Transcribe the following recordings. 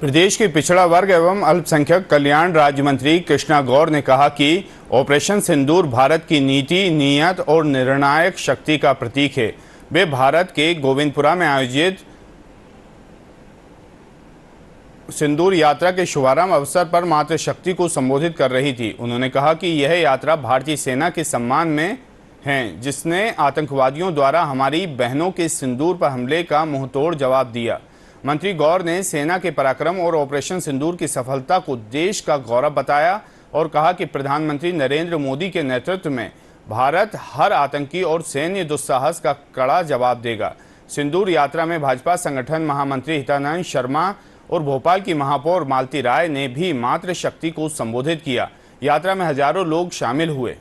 प्रदेश के पिछड़ा वर्ग एवं अल्पसंख्यक कल्याण राज्य मंत्री कृष्णा गौर ने कहा कि ऑपरेशन सिंदूर भारत की नीति, नीयत और निर्णायक शक्ति का प्रतीक है। वे भारत के गोविंदपुरा में आयोजित सिंदूर यात्रा के शुभारंभ अवसर पर मातृशक्ति को संबोधित कर रही थी। उन्होंने कहा कि यह यात्रा भारतीय सेना के सम्मान में है, जिसने आतंकवादियों द्वारा हमारी बहनों के सिंदूर पर हमले का मुंहतोड़ जवाब दिया। मंत्री गौर ने सेना के पराक्रम और ऑपरेशन सिंदूर की सफलता को देश का गौरव बताया और कहा कि प्रधानमंत्री नरेंद्र मोदी के नेतृत्व में भारत हर आतंकी और सैन्य दुस्साहस का कड़ा जवाब देगा। सिंदूर यात्रा में भाजपा संगठन महामंत्री हितानंद शर्मा और भोपाल की महापौर मालती राय ने भी मातृशक्ति को संबोधित किया। यात्रा में हजारों लोग शामिल हुए।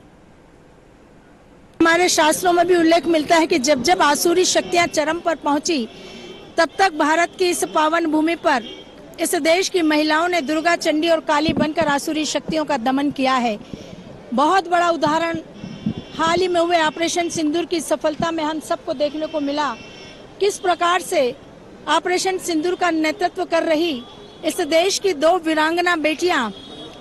हमारे शास्त्रों में भी उल्लेख मिलता है कि जब जब आसुरी शक्तियां चरम पर पहुंची, तब तक भारत की इस पावन भूमि पर इस देश की महिलाओं ने दुर्गा, चंडी और काली बनकर आसुरी शक्तियों का दमन किया है। बहुत बड़ा उदाहरण हाल ही में हुए ऑपरेशन सिंदूर की सफलता में हम सबको देखने को मिला। किस प्रकार से ऑपरेशन सिंदूर का नेतृत्व कर रही इस देश की दो वीरांगना बेटियां,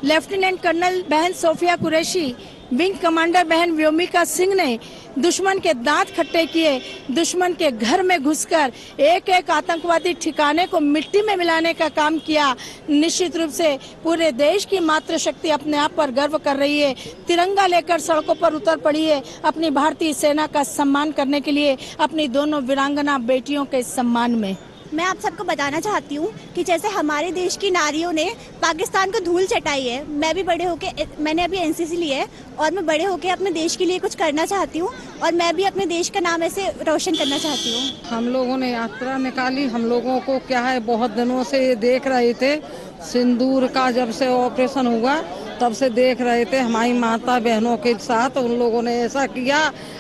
लेफ्टिनेंट कर्नल बहन सोफिया कुरैशी, विंग कमांडर बहन व्योमिका सिंह ने दुश्मन के दांत खट्टे किए, दुश्मन के घर में घुसकर एक एक आतंकवादी ठिकाने को मिट्टी में मिलाने का काम किया। निश्चित रूप से पूरे देश की मातृशक्ति अपने आप पर गर्व कर रही है, तिरंगा लेकर सड़कों पर उतर पड़ी है अपनी भारतीय सेना का सम्मान करने के लिए, अपनी दोनों वीरांगना बेटियों के सम्मान में। मैं आप सबको बताना चाहती हूँ कि जैसे हमारे देश की नारियों ने पाकिस्तान को धूल चटाई है, मैं भी मैंने अभी एनसीसी ली है और मैं बड़े होके अपने देश के लिए कुछ करना चाहती हूँ और मैं भी अपने देश का नाम ऐसे रोशन करना चाहती हूँ। हम लोगों ने यात्रा निकाली। हम लोगों को क्या है, बहुत दिनों से ये देख रहे थे, सिंदूर का जब से ऑपरेशन हुआ तब से देख रहे थे हमारी माता बहनों के साथ उन लोगों ने ऐसा किया।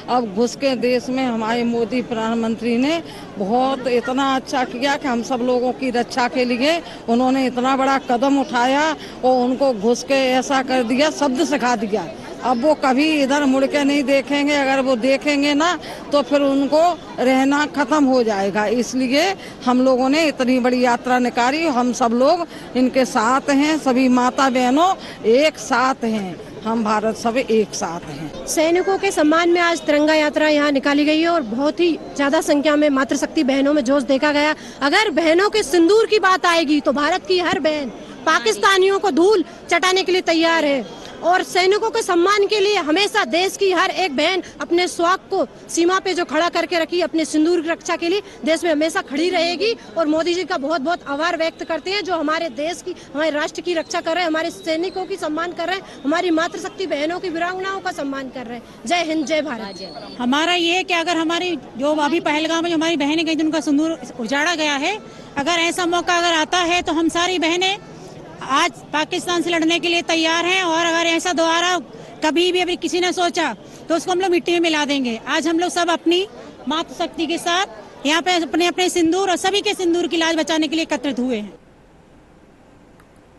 अब घुस के देश में हमारे मोदी प्रधानमंत्री ने बहुत इतना अच्छा किया कि हम सब लोगों की रक्षा के लिए उन्होंने इतना बड़ा कदम उठाया और उनको घुस के ऐसा कर दिया, शब्द सिखा दिया। अब वो कभी इधर मुड़ के नहीं देखेंगे, अगर वो देखेंगे ना तो फिर उनको रहना खत्म हो जाएगा। इसलिए हम लोगों ने इतनी बड़ी यात्रा निकाली। हम सब लोग इनके साथ हैं, सभी माता बहनों एक साथ हैं, हम भारत सब एक साथ हैं। सैनिकों के सम्मान में आज तिरंगा यात्रा यहाँ निकाली गई है और बहुत ही ज्यादा संख्या में मातृशक्ति बहनों में जोश देखा गया। अगर बहनों के सिंदूर की बात आएगी तो भारत की हर बहन पाकिस्तानियों को धूल चटाने के लिए तैयार है और सैनिकों के सम्मान के लिए हमेशा देश की हर एक बहन अपने स्वाग को सीमा पे जो खड़ा करके रखी, अपने सिंदूर की रक्षा के लिए देश में हमेशा खड़ी रहेगी। और मोदी जी का बहुत बहुत आभार व्यक्त करते हैं जो हमारे देश की, हमारे राष्ट्र की रक्षा कर रहे हैं, हमारे सैनिकों की सम्मान कर रहे हैं, हमारी मातृशक्ति बहनों की वीरांगनाओं का सम्मान कर रहे हैं। जय हिंद, जय भारत। हमारा ये है कि अगर हमारी जो अभी पहलगाम में जो हमारी बहनें गई जिनका सिंदूर उजाड़ा गया है, अगर ऐसा मौका अगर आता है तो हम सारी बहनें आज पाकिस्तान से लड़ने के लिए तैयार हैं और अगर ऐसा दोबारा कभी भी अभी किसी ने सोचा तो उसको हम लोग मिट्टी में मिला देंगे। आज हम लोग सब अपनी मातृशक्ति के साथ यहाँ पे अपने अपने सिंदूर और सभी के सिंदूर की लाज बचाने के लिए एकत्रित हुए हैं।